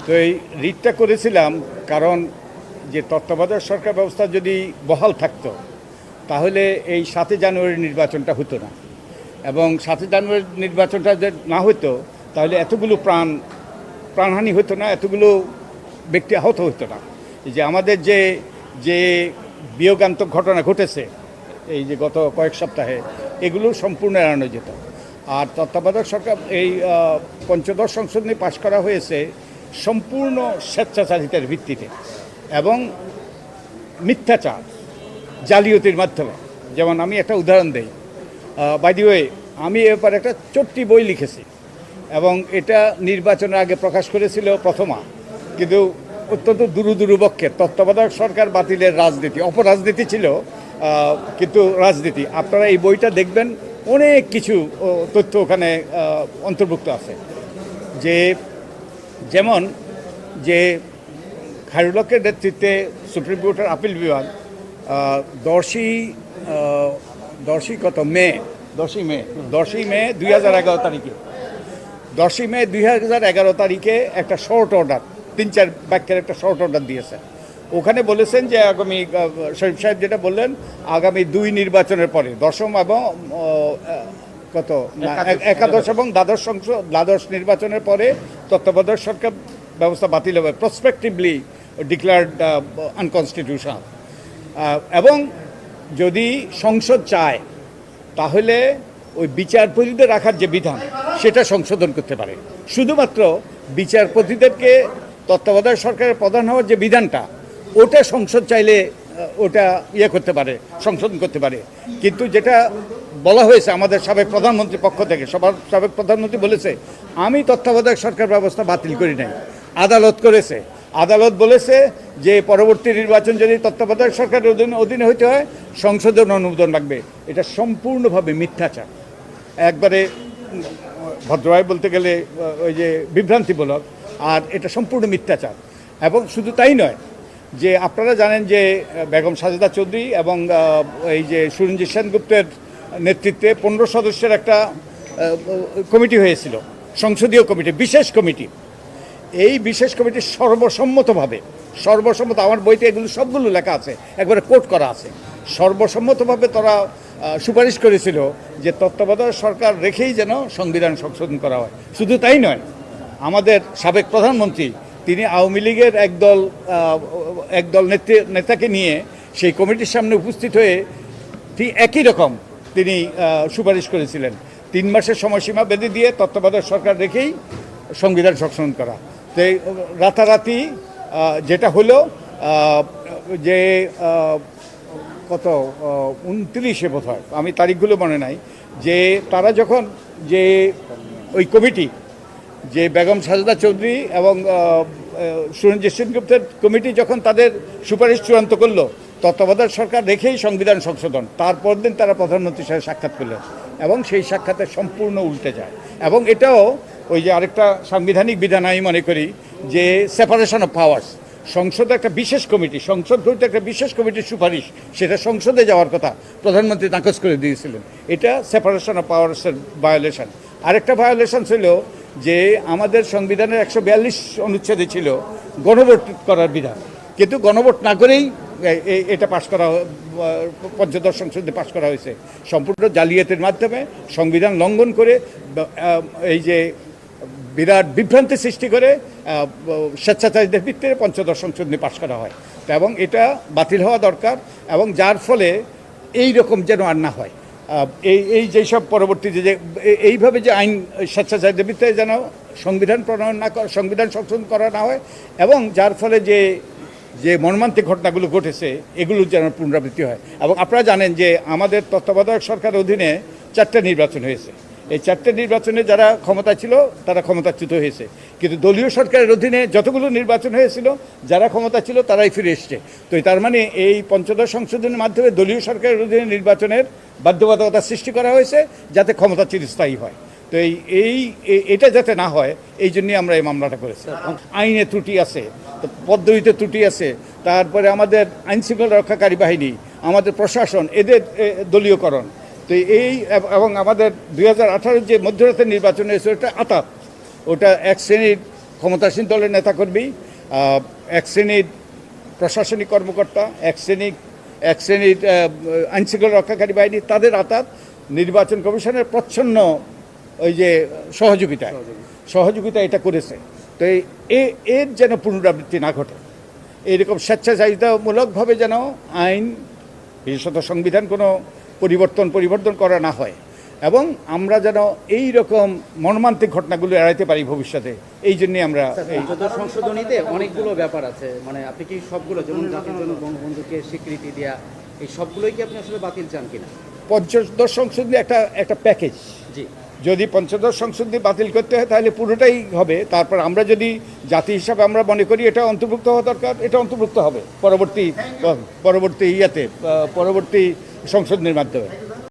তো এই রিটটা করেছিলাম কারণ যে তত্ত্বাবধায়ক সরকার ব্যবস্থা যদি বহাল থাকতো তাহলে এই 7 জানুয়ারি নির্বাচনটা হতো না, এবং 7 জানুয়ারি নির্বাচনটা যে না হতো তাহলে এতগুলো প্রাণহানি হতো না, এতগুলো ব্যক্তি আহত হতো না। এই যে আমাদের যে বিয়োগান্তক ঘটনা ঘটেছে এই যে গত কয়েক সপ্তাহে, এগুলো সম্পূর্ণ এড়ানো যেত। আর তত্ত্বাবধায়ক সরকার এই পঞ্চদশ সংশোধনী পাশ করা হয়েছে সম্পূর্ণ স্বেচ্ছাচারিতার ভিত্তিতে এবং মিথ্যাচার, জালিয়াতির মাধ্যমে। যেমন আমি একটা উদাহরণ দেই, বাই দি ওয়ে আমি এবার একটা ছোট্ট বই লিখেছি এবং এটা নির্বাচনের আগে প্রকাশ করেছিল প্রথমা, কিন্তু অত্যন্ত দুরুপক্ষের তত্ত্বাবধায়ক সরকার বাতিলের রাজনীতি, অপরাজনীতি ছিল, কিন্তু রাজনীতি। আপনারা এই বইটা দেখবেন, অনেক কিছু তথ্য ওখানে অন্তর্ভুক্ত আছে। যেমন যে খায়রুল হকের নেতৃত্বে সুপ্রিম কোর্টের আপিল বিভাগ 10ই মে 2011 তারিখে 10ই মে 2011 তারিখে একটা শর্ট অর্ডার, 3-4 বাক্যের একটা শর্ট অর্ডার দিয়েছেন। ওখানে বলেছেন যে আগামী, শরীফ সাহেব যেটা বললেন, আগামী 2 নির্বাচনের পরে 10ম এবং একাদশ এবং দ্বাদশ নির্বাচনের পরে তত্ত্বাবধায়ক সরকার ব্যবস্থা বাতিল হবে, প্রসপেক্টিভলি ডিক্লেয়ার্ড আনকনস্টিটিউশনাল। এবং যদি সংসদ চায় তাহলে ওই বিচারপতিদের রাখার যে বিধান সেটা সংশোধন করতে পারে। শুধুমাত্র বিচারপতিদেরকে তত্ত্বাবধায়ক সরকারের প্রধান হওয়ার যে বিধানটা, ওটা সংসদ চাইলে ওটা করতে পারে, সংশোধন করতে পারে। কিন্তু যেটা বলা হয়েছে আমাদের সাবেক প্রধানমন্ত্রীর পক্ষ থেকে, সাবেক প্রধানমন্ত্রী বলেছে আমি তত্ত্বাবধায়ক সরকার ব্যবস্থা বাতিল করি নাই, আদালত করেছে। আদালত বলেছে যে পরবর্তী নির্বাচন যদি তত্ত্বাবধায়ক সরকারের অধীনে হইতে হয় সংসদের অনুমোদন লাগবে। এটা সম্পূর্ণভাবে মিথ্যাচার, একবারে ভদ্রভাবে বলতে গেলে ওই যে বিভ্রান্তিমূলক, আর এটা সম্পূর্ণ মিথ্যাচার। এবং শুধু তাই নয়, যে আপনারা জানেন যে বেগম সাজেদা চৌধুরী এবং এই যে সুরঞ্জিত সেনগুপ্তের নেতৃত্বে 15 সদস্যের একটা কমিটি হয়েছিল, সংসদীয় কমিটি, বিশেষ কমিটি। এই বিশেষ কমিটি সর্বসম্মত, আমার বইতে এগুলো সবগুলো লেখা আছে, একবারে কোট করা আছে, সর্বসম্মতভাবে তারা সুপারিশ করেছিল যে তত্ত্বাবধায়ক সরকার রেখেই যেন সংবিধান সংশোধন করা হয়। শুধু তাই নয়, আমাদের সাবেক প্রধানমন্ত্রী তিনি আওয়ামী লীগের একদল নেতাকে নিয়ে সেই কমিটির সামনে উপস্থিত হয়ে ঠিক একই রকম তিনি সুপারিশ করেছিলেন, 3 মাসের সময়সীমা বেঁধে দিয়ে তত্ত্বাবধায়ক সরকার রেখেই সংবিধান সংশোধন করা। তো রাতারাতি যেটা হলো যে 29 বোধ হয়, আমি তারিখগুলো মনে নাই, যে তারা যখন যে ওই কমিটি, যে বেগম সাজেদা চৌধুরী এবং সুরঞ্জিত সেনগুপ্তের কমিটি যখন তাদের সুপারিশ চূড়ান্ত করলো তত্ত্বাবধায়ক সরকার রেখেই সংবিধান সংশোধন, তারপর দিন তারা প্রধানমন্ত্রীর সাথে সাক্ষাৎ করলেন এবং সেই সাক্ষাতে সম্পূর্ণ উল্টে যায়। এবং এটাও ওই যে আরেকটা সাংবিধানিক বিধান আমি মনে করি যে সেপারেশন অফ পাওয়ার্স, সংসদে একটা বিশেষ কমিটি, সংসদ হইতে একটা বিশেষ কমিটির সুপারিশ, সেটা সংসদে যাওয়ার কথা প্রধানমন্ত্রী নাকচ করে দিয়েছিলেন। এটা সেপারেশন অফ পাওয়ার্সের ভায়োলেশন। আরেকটা ভায়োলেশন ছিল যে আমাদের সংবিধানের 142 অনুচ্ছেদে ছিল গণভোট করার বিধান, কিন্তু গণভোট না করেই এটা পাশ করা, পঞ্চদশ সংসদে পাশ করা হয়েছে সম্পূর্ণ জালিয়াতির মাধ্যমে, সংবিধান লঙ্ঘন করে, এই যে বিরাট বিভ্রান্তি সৃষ্টি করে স্বেচ্ছাচারীদের ভিত্তিতে পঞ্চদশ সংশোধনী পাশ করা হয়। এবং এটা বাতিল হওয়া দরকার, এবং যার ফলে এই রকম যেন আর না হয়। এই যেসব পরবর্তীতে যে এইভাবে যে আইন স্বেচ্ছাচারীদের ভিত্তিতে যেন সংবিধান প্রণয়ন না করা, সংবিধান সংশোধন করা না হয়, এবং যার ফলে যে মর্মান্তিক ঘটনাগুলো ঘটেছে এগুলো যেন পুনরাবৃত্তি হয়। এবং আপনারা জানেন যে আমাদের তত্ত্বাবধায়ক সরকারের অধীনে 4টা নির্বাচন হয়েছে। এই 4টে নির্বাচনে যারা ক্ষমতা ছিল তারা ক্ষমতাচ্যুত হয়েছে, কিন্তু দলীয় সরকারের অধীনে যতগুলো নির্বাচন হয়েছিল যারা ক্ষমতা ছিল তারাই ফিরে এসছে। তো তার মানে এই পঞ্চদশ সংশোধনের মাধ্যমে দলীয় সরকারের অধীনে নির্বাচনের বাধ্যবাধকতা সৃষ্টি করা হয়েছে যাতে ক্ষমতা চিরস্থায়ী হয়। তো এটা যাতে না হয় এই জন্যই আমরা এই মামলাটা করেছি। আইনে ত্রুটি আছে, পদ্ধতিতে ত্রুটি আছে, তারপরে আমাদের আইনশৃঙ্খলা রক্ষাকারী বাহিনী, আমাদের প্রশাসন, এদের দলীয়করণ। তো এবং আমাদের 2018 যে মধ্যরাতের নির্বাচন হয়েছে ওটা আতাত, ওটা এক শ্রেণীর ক্ষমতাসীন দলের নেতাকর্মী, এক শ্রেণীর প্রশাসনিক কর্মকর্তা, এক শ্রেণীর আইনশৃঙ্খলা রক্ষাকারী বাহিনী, তাদের আতাত নির্বাচন কমিশনের প্রচ্ছন্ন ওই যে সহযোগিতা এটা করেছে। তো এর যেন পুনরাবৃত্তি না ঘটে, এইরকম স্বেচ্ছাচারিতামূলকভাবে যেন আইন, বিশেষত সংবিধান কোনো পরিবর্তন করা না হয়, এবং আমরা যেন এই রকম মর্মান্তিক ঘটনাগুলো এড়াইতে পারি ভবিষ্যতে। এই জন্যে আমরা সংশোধনীতে অনেকগুলো ব্যাপার আছে, মানে আপনি কি সবগুলো, যেমন জাতির জন্য বঙ্গবন্ধুকে স্বীকৃতি দেওয়া, এই সবগুলোই কি আপনি আসলে বাতিল চান কিনা? পঞ্চদশ সংশোধনী একটা প্যাকেজ, জি, যদি পঞ্চদশ সংশোধনী বাতিল করতে হয় তাহলে পুরোটাই হবে। তারপর আমরা যদি জাতি হিসাবে আমরা মনে করি এটা অন্তর্ভুক্ত হওয়া দরকার, এটা অন্তর্ভুক্ত হবে পরবর্তী সংশোধনীর মাধ্যমে।